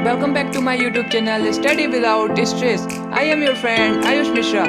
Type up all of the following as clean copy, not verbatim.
Welcome back to my YouTube channel Study Without Stress. I am your friend Ayush Mishra.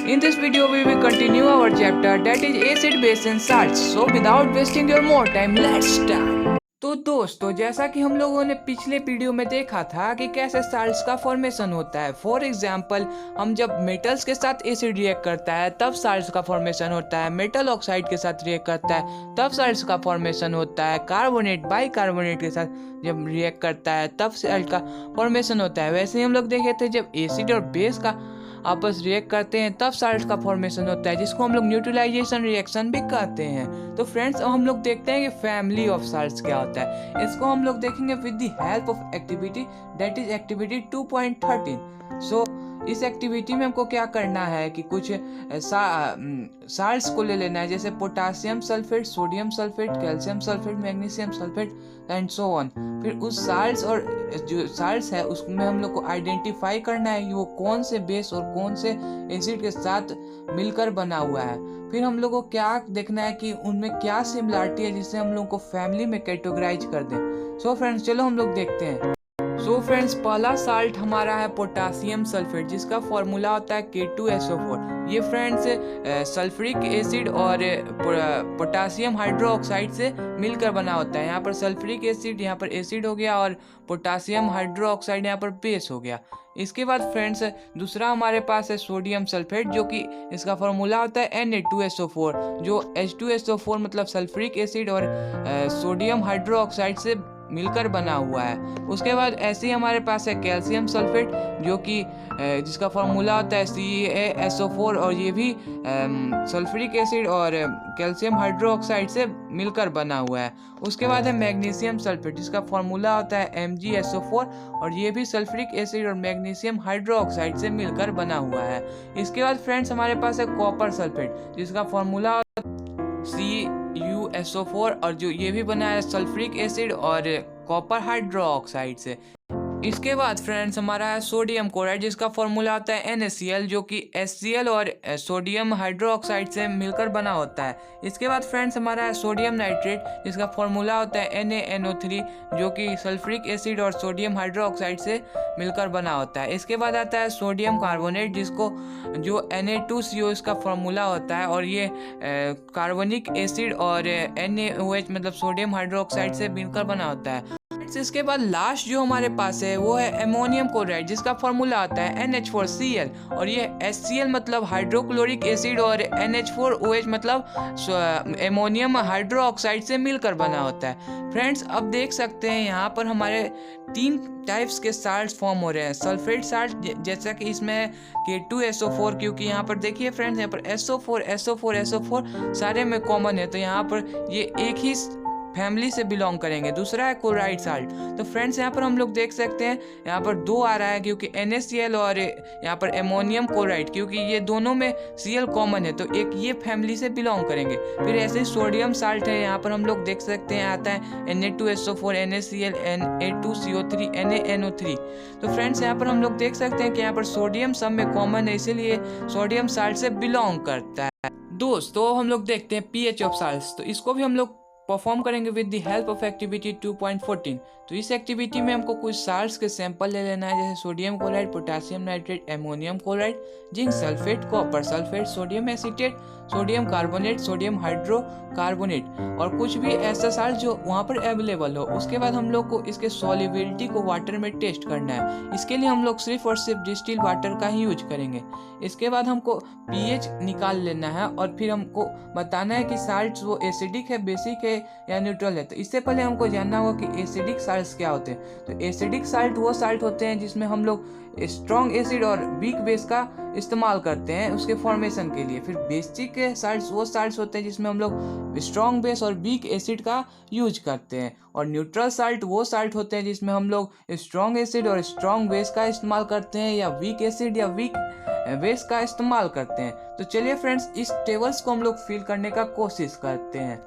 In this video we will continue our chapter that is acid, base and salts. So without wasting your more time, let's start. तो दोस्तों, जैसा कि हम लोगों ने पिछले video में देखा था कि कैसे साल्ट्स का फॉर्मेशन होता है। फॉर एग्जांपल, हम जब मेटल्स के साथ एसिड रिएक्ट करता है तब साल्ट्स का फॉर्मेशन होता है, मेटल ऑक्साइड के साथ रिएक्ट करता है तब साल्ट्स का फॉर्मेशन होता है, कार्बोनेट बाइकार्बोनेट के साथ जब रिएक्ट करता है तब साल्ट का फॉर्मेशन होता है। वैसे ही हम लोग देखे थे जब एसिड और बेस का आपस रिएक्ट करते हैं तब साल्ट का फॉर्मेशन होता है, जिसको हम लोग न्यूट्रलाइजेशन रिएक्शन भी कहते हैं। तो फ्रेंड्स, अब हम लोग देखते हैं कि फैमिली ऑफ साल्ट्स क्या होता है। इसको हम लोग देखेंगे with the help of activity that is activity 2.13। सो इस एक्टिविटी में हमको क्या करना है कि कुछ साल्ट्स को ले लेना है, जैसे potassium sulphate, sodium sulphate, calcium sulphate, magnesium sulphate and so on. फिर उस साल्ट्स और जो साल्ट्स है उसमें हम लोग को आइडेंटिफाई करना है कि वो कौन से बेस और कौन से एसिड के साथ मिलकर बना हुआ है। फिर हम लोग को क्या देखना है कि उनमें क्या सिमिलरिटी है जिससे हम लोग को फैमिली में कैटेगराइज कर दें। सो फ्रेंड्स, चलो हम लोग देखते हैं। सो फ्रेंड्स, पहला साल्ट हमारा है पोटासियम सल्फेट, जिसका फॉर्मूला होता है K2SO4। ये फ्रेंड्स सल्फ्यूरिक एसिड और पोटासियम हाइड्रोक्साइड से मिलकर बना होता है। यहाँ पर सल्फ्यूरिक एसिड यहाँ पर एसिड हो गया और पोटासियम हाइड्रोक्साइड यहाँ पर बेस हो गया। इसके बाद फ्रेंड्स दूसरा हमारे पास है सोडियम सल्फेट, जो कि इसका फॉर्मूला होता है Na2SO4, जो H2SO4 मतलब सल्फ्यूरिक एसिड और सोडियम हाइड्रोक्साइड से मिलकर बना हुआ है। उसके बाद ऐसे ही हमारे पास है कैल्शियम सल्फेट, जो कि जिसका फॉर्मूला होता है CaSO4 और ये भी सल्फ्यूरिक एसिड और कैल्शियम हाइड्रोक्साइड से मिलकर बना हुआ है। उसके बाद है मैग्नीशियम सल्फेट, जिसका फॉर्मूला होता है MgSO4 और ये भी सल्फ्यूरिक एसिड और मैग्नीशियम हाइड्रोक्साइड से मिलकर बना हुआ है। इसके बाद फ्रेंड्स हमारे पास है कॉपर सल्फेट, जिसका फॉर्मूला CuSO4 और जो ये भी बना है सल्फ्यूरिक एसिड और कॉपर हाइड्रोक्साइड से। इसके बाद फ्रेंड्स हमारा है सोडियम क्लोराइड, जिसका फॉर्मूला आता है NaCl, जो कि HCl और सोडियम हाइड्रोक्साइड से मिलकर बना होता है। इसके बाद फ्रेंड्स हमारा है सोडियम नाइट्रेट, जिसका फॉर्मूला होता है NaNO3, जो कि सल्फ्यूरिक एसिड और सोडियम हाइड्रोक्साइड से मिलकर बना होता है। इसके बाद आता है सोडियम कार्बोनेट, जिसको जो Na2CO इसका फॉर्मूला होता है और ये कार्बोनिक एसिड और NaOH मतलब सोडियम हाइड्रोक्साइड से मिलकर बना होता है। इसके बाद लास्ट जो हमारे पास है वो है अमोनियम क्लोराइड, जिसका फॉर्मूला आता है NH4Cl और ये HCl मतलब हाइड्रोक्लोरिक एसिड और NH4OH मतलब अमोनियम हाइड्रोक्साइड से मिलकर बना होता है। फ्रेंड्स, अब देख सकते हैं यहाँ पर हमारे 3 टाइप्स के साल्ट्स फॉर्म हो रहे हैं। सल्फेट साल्ट, जैसा कि इसमें है K2SO4, क्योंकि यहाँ पर देखिए फ्रेंड्स यहाँ पर SO4 सारे में कॉमन है, तो यहाँ पर ये एक ही फैमिली से बिलोंग करेंगे। दूसरा है क्लोराइड साल्ट। तो फ्रेंड्स यहाँ पर हम लोग देख सकते हैं यहाँ पर 2 आ रहा है, क्योंकि NaCl और यहाँ पर अमोनियम क्लोराइड, क्योंकि ये दोनों में Cl कॉमन है तो एक ये फैमिली से बिलोंग करेंगे। फिर ऐसे ही सोडियम साल्ट है, यहाँ पर हम लोग देख सकते हैं आता है Na2SO4, NaCl, Na2CO3, NaNO3। तो फ्रेंड्स यहाँ पर हम लोग देख सकते हैं कि यहाँ पर सोडियम सब में कॉमन है, इसीलिए सोडियम साल्ट से बिलोंग करता है। दोस्तों हम लोग देखते हैं pH ऑफ साल्ट्स, तो इसको भी हम लोग परफॉर्म करेंगे with the help of activity 2.14। तो इस एक्टिविटी में हमको कुछ साल्ट्स के सैंपल ले लेना है, जैसे sodium chloride, potassium nitrate, ammonium chloride, zinc sulphate, copper sulphate, sodium acetate, sodium carbonate, sodium hydrocarbonate और कुछ भी ऐसा साल्ट जो वहाँ पर अवेलेबल हो। उसके बाद हम लोग को इसके सॉल्युबिलिटी को वाटर में टेस्ट करना है। इसके लिए हम लोग सिर्फ और सिर्फ डिस्टिल वाटर का ही यूज करेंगे। इसके बाद हमको pH निकाल लेना है और फिर हमको बताना है कि साल्ट वो एसिडिक है, बेसिक है या न्यूट्रल है। तो इससे पहले हमको जानना होगा कि एसिडिक साल्ट्स क्या होते हैं। तो एसिडिक साल्ट वो साल्ट होते हैं जिसमें हम लोग स्ट्रॉन्ग एसिड और वीक बेस का इस्तेमाल करते हैं उसके फॉर्मेशन के लिए। फिर बेसिक साल्ट्स वो साल्ट्स होते हैं जिसमें हम लोग स्ट्रॉन्ग बेस और वीक एसिड का यूज करते हैं। और न्यूट्रल साल्ट वो साल्ट होते हैं जिसमें हम लोग स्ट्रॉन्ग एसिड और स्ट्रॉन्ग बेस का इस्तेमाल करते हैं या वीक एसिड या वीक बेस का इस्तेमाल करते हैं। तो चलिए फ्रेंड्स, इस टेबल्स को हम लोग फिल करने का कोशिश करते हैं।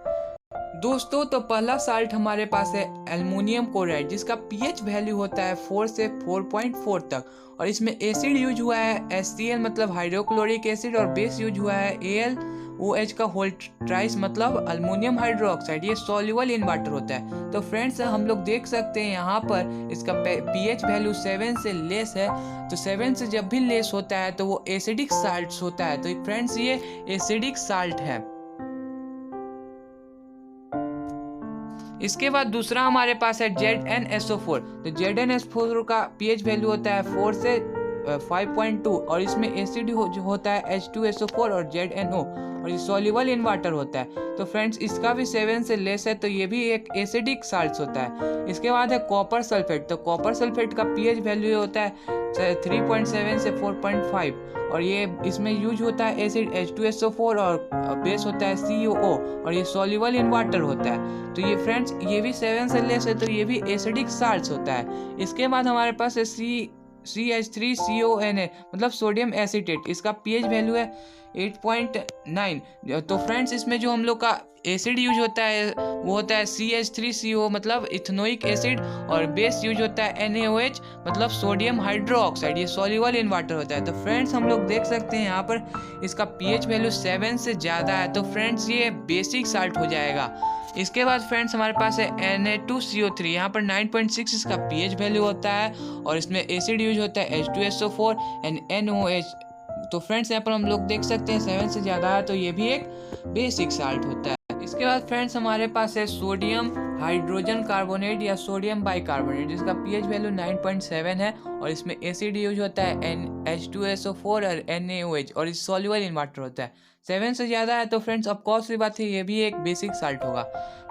दोस्तों, तो पहला साल्ट हमारे पास है एल्युमिनियम क्लोराइड, जिसका pH वैल्यू होता है 4 से 4.4 तक और इसमें एसिड यूज हुआ है HCl मतलब हाइड्रोक्लोरिक एसिड और बेस यूज हुआ है Al OH का होल ट्राइस मतलब अल्मोनियम हाइड्रोक्साइड, ये सॉल्युबल इन वाटर होता है। तो फ्रेंड्स हम लोग देख सकते हैं यहाँ पर इसका pH वैल्यू 7 से लेस है। तो 7 से जब भी लेस होता है तो वो एसिडिक साल्ट होता है। तो फ्रेंड्स ये एसिडिक साल्ट है। इसके बाद दूसरा हमारे पास है ZnSO4। तो ZnSO4 का pH वैल्यू होता है 4 से 5.2 और इसमें एसिड जो होता है H2SO4 और ZnO और ये सॉल्युबल इन वाटर होता है। तो फ्रेंड्स इसका भी 7 से लेस है, तो ये भी एक एसिडिक साल्ट होता है। इसके बाद है कॉपर सल्फेट। तो कॉपर सल्फेट का pH वैल्यू होता है 3.7 से 4.5 और ये इसमें यूज होता है एसिड H2SO4 और बेस होता है CuO और ये सॉल्युबल इन वाटर होता है। तो ये फ्रेंड्स ये भी 7 से लेस है, तो ये भी एसिडिक साल्ट होता है। इसके बाद हमारे पास है CH3CONA मतलब सोडियम एसीटेट। इसका pH वैल्यू है 8.9। तो फ्रेंड्स इसमें जो हम लोग का एसिड यूज होता है वो होता है CH3CO मतलब इथेनोइक एसिड और बेस यूज होता है NaOH मतलब सोडियम हाइड्रोक्साइड, ये सॉल्युबल इन वाटर होता है। तो फ्रेंड्स हम लोग देख सकते हैं यहाँ पर इसका pH वैल्यू 7 से ज़्यादा है, तो फ्रेंड्स ये बेसिक साल्ट हो जाएगा। इसके बाद फ्रेंड्स हमारे पास है Na2CO3। यहाँ पर 9.6 इसका pH वैल्यू होता है और इसमें एसिड यूज होता है H2SO4 एंड NOH। तो फ्रेंड्स यहाँ पर हम लोग देख सकते हैं 7 से ज़्यादा है, तो ये भी एक बेसिक साल्ट होता है। इसके बाद फ्रेंड्स हमारे पास है सोडियम हाइड्रोजन कार्बोनेट या सोडियम बाइकार्बोनेट, जिसका pH वैल्यू 9.7 है और इसमें एसिड यूज होता है H2SO4 और NaOH और इस सॉल्युबल इन वाटर होता है। 7 से ज़्यादा है तो फ्रेंड्स ऑफ कोर्स सी बात है ये भी एक बेसिक साल्ट होगा।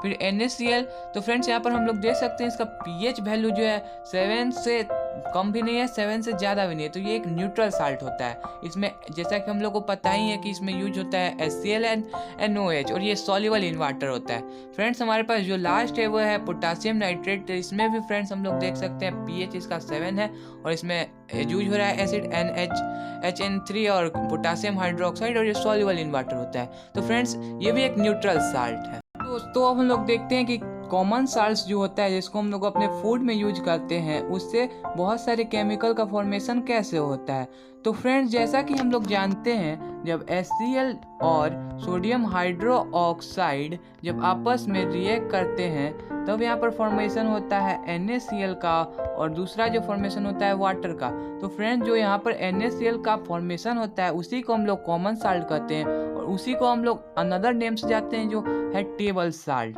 फिर NaCl। तो फ्रेंड्स यहाँ पर हम लोग देख सकते हैं इसका pH वैल्यू जो है 7 से कम भी नहीं है, 7 से ज़्यादा भी नहीं है, तो ये एक न्यूट्रल साल्ट होता है। इसमें जैसा कि हम लोग को पता ही है कि इसमें यूज होता है HCl एंड NOH और ये सॉल्युबल इन वाटर होता है। फ्रेंड्स हमारे पास जो लास्ट है वो है पोटासियम नाइट्रेट। तो इसमें भी फ्रेंड्स हम लोग देख सकते हैं pH इसका 7 है और इसमें यूज हो रहा है एसिड NHN3 और पोटासियम हाइड्रोक्साइड और ये सॉल्युबल इन वाटर होता है। तो फ्रेंड्स ये भी एक न्यूट्रल साल्ट है। दोस्तों अब हम लोग देखते हैं कि कॉमन साल्ट्स जो होता है जिसको हम लोग अपने फूड में यूज करते हैं उससे बहुत सारे केमिकल का फॉर्मेशन कैसे होता है। तो फ्रेंड्स जैसा कि हम लोग जानते हैं जब HCl और सोडियम हाइड्रोक्साइड जब आपस में रिएक्ट करते हैं तब यहाँ पर फॉर्मेशन होता है NaCl का और दूसरा जो फॉर्मेशन होता है वाटर का। तो फ्रेंड्स जो यहाँ पर NaCl का फॉर्मेशन होता है उसी को हम लोग कॉमन साल्ट कहते हैं और उसी को हम लोग अनदर नेम से जाते हैं जो है टेबल साल्ट।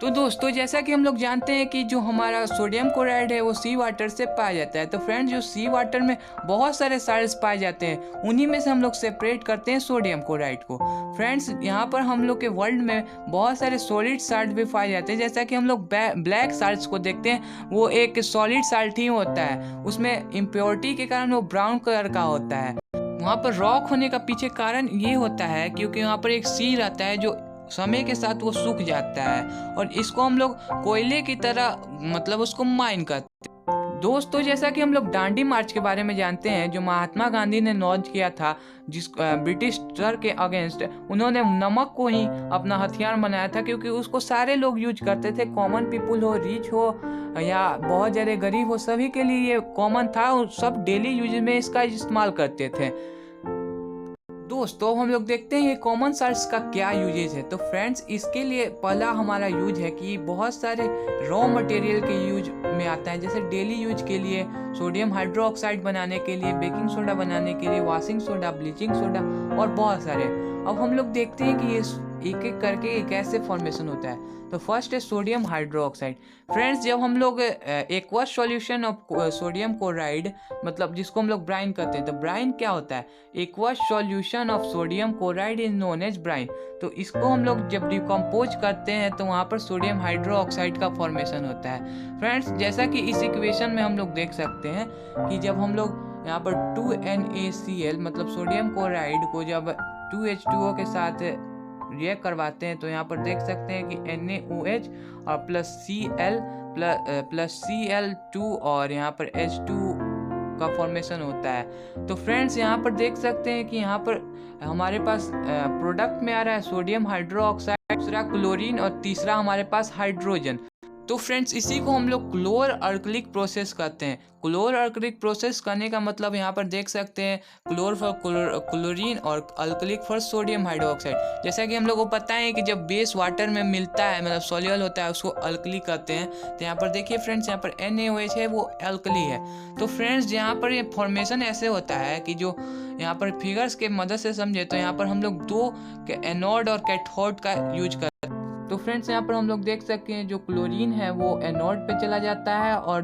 तो दोस्तों जैसा कि हम लोग जानते हैं कि जो हमारा सोडियम क्लोराइड है वो सी वाटर से पाया जाता है। तो फ्रेंड्स जो सी वाटर में बहुत सारे साल्ट्स पाए जाते हैं उन्हीं में से हम लोग सेपरेट करते हैं सोडियम क्लोराइड को। फ्रेंड्स यहाँ पर हम लोग के वर्ल्ड में बहुत सारे सॉलिड साल्ट भी पाए जाते हैं। जैसा कि हम लोग ब्लैक साल्ट्स को देखते हैं वो एक सॉलिड साल्ट ही होता है, उसमें इम्प्योरिटी के कारण वो ब्राउन कलर का होता है। वहाँ पर रॉक होने का पीछे कारण ये होता है क्योंकि वहाँ पर एक सी रहता है जो समय के साथ वो सूख जाता है और इसको हम लोग कोयले की तरह मतलब उसको माइन करते हैं। दोस्तों जैसा कि हम लोग दांडी मार्च के बारे में जानते हैं जो महात्मा गांधी ने लॉन्च किया था जिस ब्रिटिश सर के अगेंस्ट, उन्होंने नमक को ही अपना हथियार बनाया था क्योंकि उसको सारे लोग यूज करते थे, कॉमन पीपुल हो, रिच हो या बहुत ज़्यादा गरीब हो, सभी के लिए ये कॉमन था और सब डेली यूज में इसका इस्तेमाल करते थे। दोस्तों हम लोग देखते हैं ये कॉमन साल्ट्स का क्या यूजेज है। तो फ्रेंड्स इसके लिए पहला हमारा यूज है कि बहुत सारे रॉ मटेरियल के यूज में आता है, जैसे डेली यूज के लिए सोडियम हाइड्रोक्साइड बनाने के लिए, बेकिंग सोडा बनाने के लिए, वॉशिंग सोडा, ब्लीचिंग सोडा और बहुत सारे। अब हम लोग देखते हैं कि ये एक एक करके कैसे फॉर्मेशन होता है। तो फर्स्ट है सोडियम हाइड्रोक्साइड। फ्रेंड्स जब हम लोग aqueous solution of sodium chloride मतलब जिसको हम लोग ब्राइन कहते हैं, तो ब्राइन क्या होता है, aqueous solution of sodium chloride is known as brine. तो इसको हम लोग जब डिकम्पोज करते हैं तो वहाँ पर सोडियम हाइड्रोक्साइड का फॉर्मेशन होता है। फ्रेंड्स जैसा कि इस इक्वेशन में हम लोग देख सकते हैं कि जब हम लोग यहाँ पर 2NaCl मतलब सोडियम क्लोराइड को जब 2H2O के साथ रिएक्ट करवाते हैं तो यहाँ पर देख सकते हैं कि NaOH और प्लस Cl+Cl2 और यहाँ पर H2 का फॉर्मेशन होता है। तो फ्रेंड्स यहाँ पर देख सकते हैं कि यहाँ पर हमारे पास प्रोडक्ट में आ रहा है सोडियम हाइड्रोक्साइड, दूसरा क्लोरीन और तीसरा हमारे पास हाइड्रोजन। तो फ्रेंड्स इसी को हम लोग क्लोर अल्कलिक प्रोसेस कहते हैं। क्लोर अल्कलिक प्रोसेस करने का मतलब यहाँ पर देख सकते हैं, क्लोर फॉर क्लोरीन और अल्कलिक फॉर सोडियम हाइड्रोक्साइड। जैसा कि हम लोग को पता है कि जब बेस वाटर में मिलता है, मतलब सॉल्यूबल होता है, उसको अल्कली कहते हैं। तो यहाँ पर देखिए फ्रेंड्स, यहाँ पर NaOH है वो अल्कली है। तो फ्रेंड्स यहाँ पर ये फॉर्मेशन ऐसे होता है कि जो यहाँ पर फिगर्स के मदद से समझे तो यहाँ पर हम लोग दो एनोड और कैथोड का यूज करते हैं। तो फ्रेंड्स यहाँ पर हम लोग देख सकते हैं जो क्लोरीन है वो एनोड पे चला जाता है और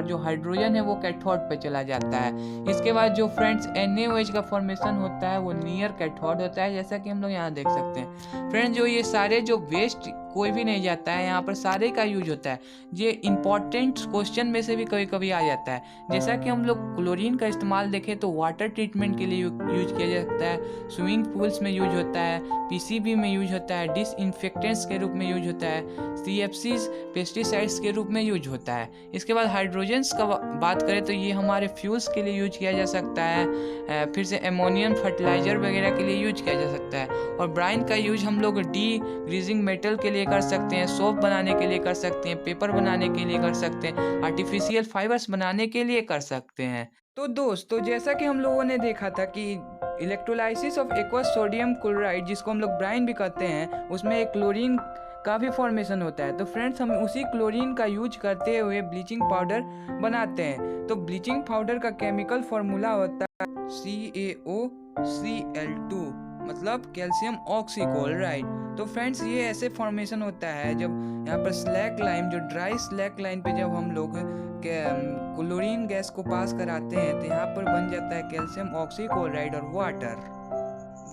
जो हाइड्रोजन है वो कैथोड पे चला जाता है। इसके बाद जो फ्रेंड्स NaOH का फॉर्मेशन होता है वो नियर कैथोड होता है, जैसा कि हम लोग यहाँ देख सकते हैं। फ्रेंड्स जो ये सारे जो वेस्ट कोई भी नहीं जाता है, यहाँ पर सारे का यूज होता है। ये इंपॉर्टेंट क्वेश्चन में से भी कभी कभी आ जाता है। जैसा कि हम लोग क्लोरीन का इस्तेमाल देखें तो वाटर ट्रीटमेंट के लिए यूज किया जाता है, स्विमिंग पूल्स में यूज होता है, PCB में यूज होता है, डिसइंफेक्टेंट्स के रूप में यूज होता है, CFCs पेस्टिसाइड्स के रूप में यूज होता है। इसके बाद हाइड्रोजन्स का बात करें तो ये हमारे फ्यूल्स के लिए यूज किया जा सकता है, फिर से एमोनियम फर्टिलाइजर वगैरह के लिए यूज किया जा सकता है। और ब्राइन का यूज हम लोग ग्रीजिंग मेटल के लिए कर सकते हैं, सोप बनाने के लिए कर सकते हैं, पेपर बनाने के लिए कर सकते हैं, आर्टिफिशियल फाइबर्स बनाने के लिए कर सकते हैं। तो दोस्तों जैसा कि हम लोगों ने देखा था कि electrolysis of aqueous sodium chloride, जिसको हम लोग ब्राइन भी कहते हैं, उसमें एक क्लोरीन का भी फॉर्मेशन होता है। तो फ्रेंड्स हम उसी क्लोरीन का यूज करते हुए ब्लीचिंग पाउडर बनाते हैं। तो ब्लीचिंग पाउडर का केमिकल फॉर्मूला होता है CaOCl2, मतलब कैल्शियम ऑक्सीक्लोराइड। तो फ्रेंड्स ये ऐसे फॉर्मेशन होता है जब यहाँ पर स्लैक लाइन, जो ड्राई स्लैक लाइन पे जब हम लोग क्लोरीन गैस को पास कराते हैं तो यहाँ पर बन जाता है कैल्शियम ऑक्सीक्लोराइड और वाटर।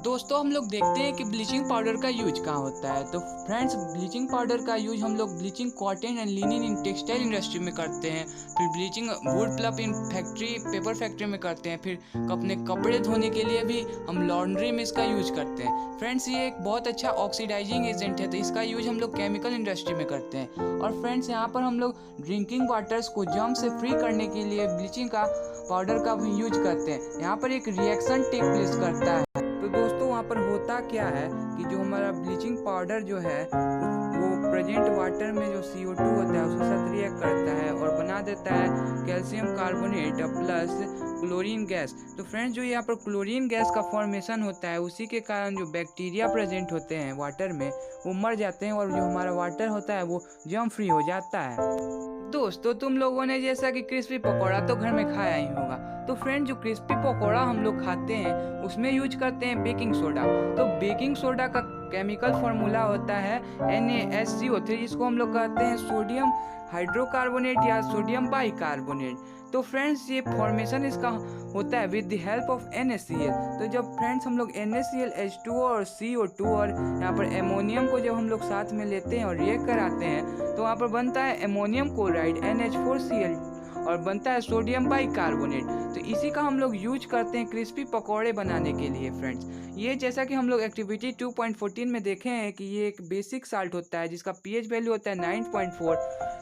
दोस्तों हम लोग देखते हैं कि ब्लीचिंग पाउडर का यूज कहाँ होता है। तो फ्रेंड्स ब्लीचिंग पाउडर का यूज हम लोग bleaching cotton and linen in textile industry में करते हैं, फिर bleaching wood pulp in factory, paper factory में करते हैं, फिर अपने कपड़े धोने के लिए भी हम लॉन्ड्री में इसका यूज करते हैं। फ्रेंड्स ये एक बहुत अच्छा ऑक्सीडाइजिंग एजेंट है, तो इसका यूज हम लोग केमिकल इंडस्ट्री में करते हैं। और फ्रेंड्स यहाँ पर हम लोग ड्रिंकिंग वाटर्स को जर्म से फ्री करने के लिए ब्लीचिंग का पाउडर का भी यूज करते हैं। यहाँ पर एक रिएक्शन टेक प्लेस करता है। तो दोस्तों वहाँ पर होता क्या है कि जो हमारा ब्लीचिंग पाउडर जो है वो प्रेजेंट वाटर में जो CO2 होता है उसके साथ रिएक्ट करता है और बना देता है calcium carbonate plus chlorine gas. तो फ्रेंड्स जो यहाँ पर क्लोरीन गैस का फॉर्मेशन होता है, उसी के कारण जो बैक्टीरिया प्रेजेंट होते हैं वाटर में वो मर जाते हैं और जो हमारा वाटर होता है वो जर्म फ्री हो जाता है। दोस्तों तुम लोगों ने जैसा कि क्रिस्पी पकौड़ा तो घर में खाया ही होगा। तो फ्रेंड जो क्रिस्पी पकौड़ा हम लोग खाते हैं उसमें यूज करते हैं बेकिंग सोडा। तो बेकिंग सोडा का केमिकल फॉर्मूला होता है NaSCO3, जिसको हम लोग कहते हैं सोडियम हाइड्रोकार्बोनेट या सोडियम बाइकार्बोनेट। तो फ्रेंड्स ये फॉर्मेशन इसका होता है with the help of NaCl। तो जब फ्रेंड्स हम लोग NaCl H2O और CO2 और यहाँ पर एमोनियम को जब हम लोग साथ में लेते हैं और रिएक्ट कराते हैं तो वहाँ पर बनता है एमोनियम क्लोराइड NH4Cl और बनता है सोडियम बाइकार्बोनेट। तो इसी का हम लोग यूज करते हैं क्रिस्पी पकौड़े बनाने के लिए। फ्रेंड्स ये जैसा कि हम लोग एक्टिविटी 2.14 में देखे हैं कि ये एक बेसिक साल्ट होता है जिसका pH वैल्यू होता है 9.4।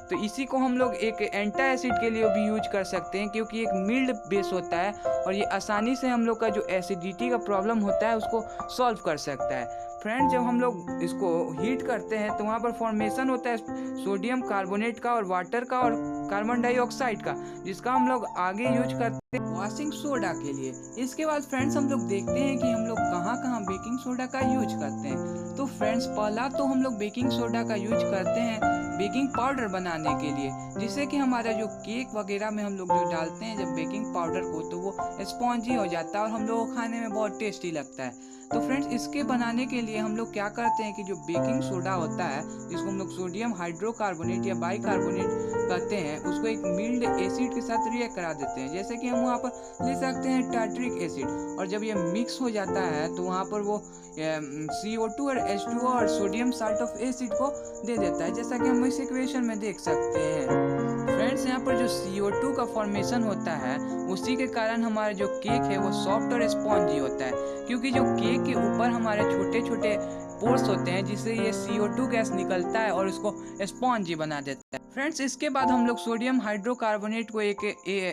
तो इसी को हम लोग एक एंटा एसिड के लिए भी यूज कर सकते हैं क्योंकि एक मिल्ड बेस होता है और ये आसानी से हम लोग का जो एसिडिटी का प्रॉब्लम होता है उसको सॉल्व कर सकता है। फ्रेंड्स जब हम लोग इसको हीट करते हैं तो वहाँ पर फॉर्मेशन होता है सोडियम कार्बोनेट का और वाटर का और कार्बन डाइऑक्साइड का, जिसका हम लोग आगे यूज करते हैं वॉशिंग सोडा के लिए। इसके बाद फ्रेंड्स हम लोग देखते हैं कि हम लोग कहाँ कहाँ बेकिंग सोडा का यूज करते हैं। तो फ्रेंड्स पहला तो हम लोग बेकिंग सोडा का यूज करते हैं बेकिंग पाउडर बनाने के लिए, जिससे कि हमारा जो केक वगैरह में हम लोग जो डालते हैं जब बेकिंग पाउडर को तो वो स्पॉन्जी हो जाता है और हम लोग को खाने में बहुत टेस्टी लगता है। तो फ्रेंड्स इसके बनाने के लिए हम लोग क्या करते हैं कि जो बेकिंग सोडा होता है जिसको हम लोग सोडियम हाइड्रोकार्बोनेट या बाइकार्बोनेट कहते हैं उसको एक मिल्ड एसिड के साथ रिएक्ट करा देते हैं। जैसे कि हम वहाँ पर ले सकते हैं टार्टरिक एसिड, और जब ये मिक्स हो जाता है तो वहाँ पर वो CO2 और H2O और सोडियम साल्ट ऑफ एसिड को दे देता है, जैसा कि हम इस इक्वेशन में देख सकते हैं। फ्रेंड्स यहाँ पर जो CO2 का फॉर्मेशन होता है उसी के कारण हमारा जो केक है वो सॉफ्ट और स्पॉन्जी होता है, क्योंकि जो केक के ऊपर हमारे छोटे छोटे पोर्स होते हैं जिससे ये CO2 गैस निकलता है और उसको स्पॉन्जी बना देता है। फ्रेंड्स इसके बाद हम लोग सोडियम हाइड्रोकार्बोनेट को एक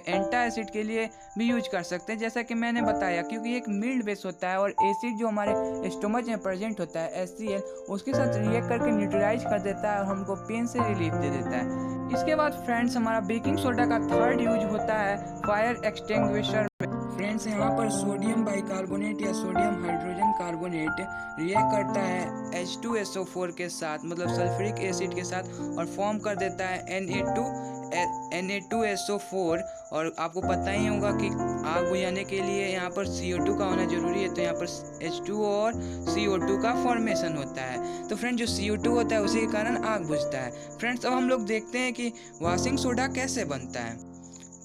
एंटासिड के लिए भी यूज कर सकते हैं, जैसा कि मैंने बताया, क्योंकि एक मिल्ड बेस होता है और एसिड जो हमारे स्टोमच में प्रेजेंट होता है HCl उसके साथ रिएक्ट करके न्यूट्रलाइज कर देता है और हमको पेन से रिलीफ दे देता है। इसके बाद फ्रेंड्स हमारा बेकिंग सोडा का थर्ड यूज होता है फायर एक्सटिंग्विशर में। फ्रेंड्स यहाँ पर सोडियम बाइकार्बोनेट या सोडियम हाइड्रोजन कार्बोनेट रिएक्ट करता है H2SO4 के साथ, मतलब सल्फ्यूरिक एसिड के साथ, और फॉर्म कर देता है Na2SO4। और आपको पता ही होगा कि आग बुझाने के लिए यहाँ पर CO2 का होना जरूरी है, तो यहाँ पर H2O और CO2 का फॉर्मेशन होता है। तो फ्रेंड जो CO2 होता है उसी के कारण आग बुझता है। फ्रेंड्स अब हम लोग देखते हैं कि वॉशिंग सोडा कैसे बनता है।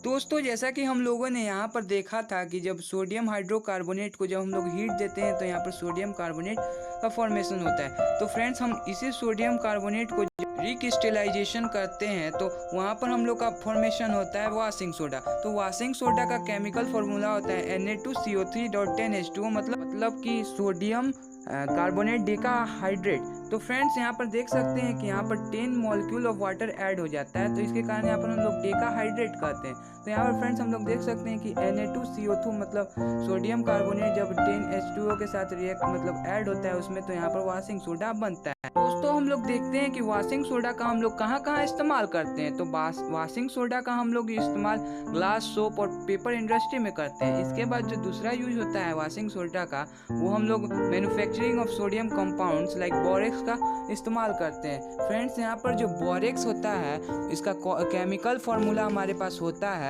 दोस्तों जैसा कि हम लोगों ने यहाँ पर देखा था कि जब सोडियम हाइड्रोकार्बोनेट को जब हम लोग हीट देते हैं तो यहाँ पर सोडियम कार्बोनेट का फॉर्मेशन होता है। तो फ्रेंड्स हम इसी सोडियम कार्बोनेट को रिक्रिस्टलाइजेशन करते हैं तो वहाँ पर हम लोग का फॉर्मेशन होता है वॉशिंग सोडा। तो वॉशिंग सोडा का केमिकल फॉर्मूला होता है Na2CO3.10H2O, मतलब कि सोडियम कार्बोनेट डेकाहाइड्रेट। तो फ्रेंड्स यहाँ पर देख सकते हैं कि यहाँ पर 10 मॉलिक्यूल ऑफ वाटर ऐड हो जाता है, तो इसके कारण यहाँ पर हम लोग डेकाहाइड्रेट कहते हैं। तो यहाँ पर फ्रेंड्स हम लोग देख सकते हैं कि Na2CO2 मतलब सोडियम कार्बोनेट जब 10H2O के साथ रिएक्ट मतलब ऐड होता है उसमें, तो यहाँ पर वॉशिंग सोडा बनता है। दोस्तों हम लोग देखते हैं कि वॉशिंग सोडा का हम लोग कहाँ कहाँ इस्तेमाल करते हैं। तो वॉशिंग सोडा का हम लोग इस्तेमाल ग्लास, सोप और पेपर इंडस्ट्री में करते हैं। इसके बाद जो दूसरा यूज होता है वॉशिंग सोडा का, वो हम लोग manufacturing of sodium compounds like borax का इस्तेमाल करते हैं। फ्रेंड्स यहाँ पर जो बोरेक्स होता है इसका केमिकल फॉर्मूला हमारे पास होता है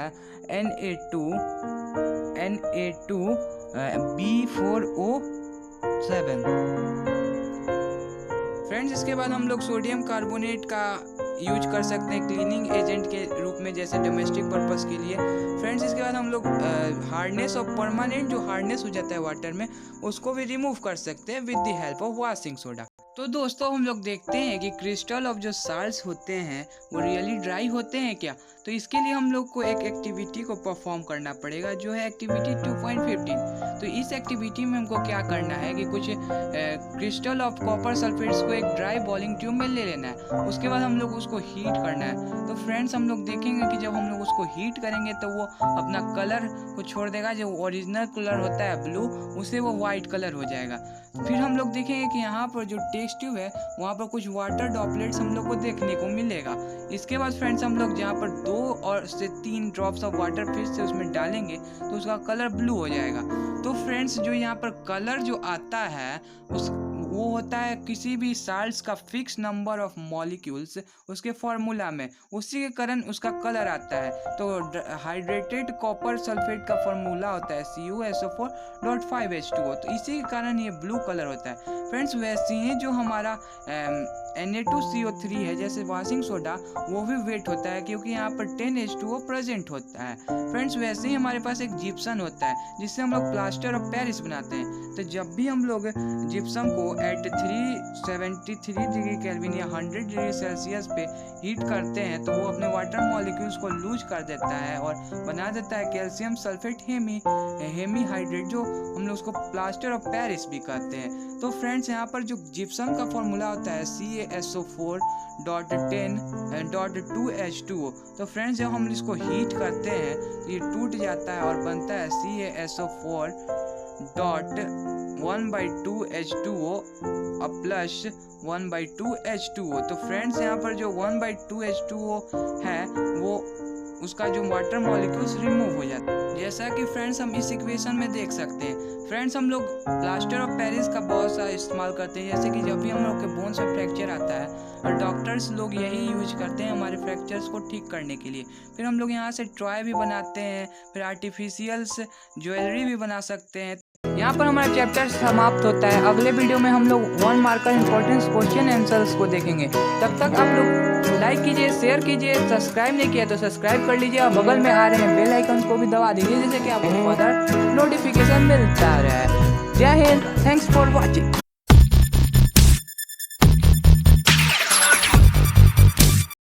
Na2B4O7। फ्रेंड्स इसके बाद हम लोग सोडियम कार्बोनेट का यूज कर सकते हैं क्लीनिंग एजेंट के रूप में, जैसे डोमेस्टिक पर्पस के लिए। फ्रेंड्स इसके बाद हम लोग हार्डनेस और परमानेंट जो हार्डनेस हो जाता है वाटर में उसको भी रिमूव कर सकते हैं with the help of washing soda. तो दोस्तों हम लोग देखते हैं कि क्रिस्टल ऑफ जो साल्ट्स होते हैं वो रियली ड्राई होते हैं क्या। तो इसके लिए हम लोग को एक एक्टिविटी को परफॉर्म करना पड़ेगा जो है एक्टिविटी 2.15। तो इस एक्टिविटी में हमको क्या करना है कि कुछ क्रिस्टल ऑफ कॉपर सल्फेट्स को एक ड्राई बॉइलिंग ट्यूब में ले लेना है। उसके बाद हम लोग उसको हीट करना है। तो फ्रेंड्स हम लोग देखेंगे कि जब हम लोग उसको हीट करेंगे तो वो अपना कलर को छोड़ देगा, जो ओरिजिनल कलर होता है ब्लू उसे वो वाइट कलर हो जाएगा। फिर हम लोग देखेंगे कि यहाँ पर जो टेस्ट ट्यूब है वहाँ पर कुछ वाटर ड्रॉपलेट्स हम लोग को देखने को मिलेगा। इसके बाद फ्रेंड्स हम लोग जहाँ पर 2 और से 3 ड्रॉप्स ऑफ वाटर फिर से उसमें डालेंगे तो उसका कलर ब्लू हो जाएगा। तो फ्रेंड्स जो यहाँ पर कलर जो आता है वो होता है किसी भी साल्ट्स का फिक्स नंबर ऑफ मॉलिक्यूल्स उसके फॉर्मूला में, उसी के कारण उसका कलर आता है। तो हाइड्रेटेड कॉपर सल्फेट का फॉर्मूला होता है CuSO4.5H2O, तो इसी के कारण ये ब्लू कलर होता है। फ्रेंड्स वैसे ही जो हमारा Na2CO3 है जैसे वॉशिंग सोडा वो भी वेट होता है क्योंकि यहाँ पर 10H2O प्रेजेंट होता है। फ्रेंड्स वैसे ही हमारे पास एक जिप्सम होता है जिससे हम लोग प्लास्टर ऑफ पेरिस बनाते हैं। तो जब भी हम लोग जिप्सम को एट 373 डिग्री केल्विन या 100 डिग्री सेल्सियस पे हीट करते हैं तो वो अपने वाटर मॉलिक्यूल्स को लूज कर देता है और बना देता है कैल्शियम सल्फेट हेमीहाइड्रेट, जो हम लोग उसको प्लास्टर ऑफ पेरिस भी कहते हैं। तो फ्रेंड्स यहाँ पर जो जिप्सम का फॉर्मूला होता है CaSO4.10.2H2O। तो फ्रेंड्स जब हम इसको हीट करते हैं तो ये टूट जाता है और बनता है CaSO4.1/2H2O प्लस 1/2H2O। तो फ्रेंड्स यहाँ पर जो 1/2H2O है वो उसका जो वाटर मॉलिक्यूल्स रिमूव हो जाता है, जैसा कि फ्रेंड्स हम इस इक्वेशन में देख सकते हैं। फ्रेंड्स हम लोग प्लास्टर ऑफ पेरिस का बहुत सारा इस्तेमाल करते हैं, जैसे कि जब भी हम लोग के बोन्स में फ्रैक्चर आता है और डॉक्टर्स लोग यही यूज करते हैं हमारे फ्रैक्चर्स को ठीक करने के लिए। फिर हम लोग यहाँ से टॉय भी बनाते हैं, फिर आर्टिफिशियल्स ज्वेलरी भी बना सकते हैं। यहाँ पर हमारा चैप्टर समाप्त होता है। अगले वीडियो में हम लोग 1 मार्कर इंपॉर्टेंस क्वेश्चन आंसर्स को देखेंगे। तब तक आप लोग लाइक कीजिए, शेयर कीजिए, सब्सक्राइब नहीं किया तो सब्सक्राइब कर लीजिए और बगल में आ रहे हैं बेल आइकन को भी दबा दीजिए जिससे कि आपको फर्दर नोटिफिकेशन मिलता रहे। जय हिंद, थैंक्स फॉर वॉचिंग।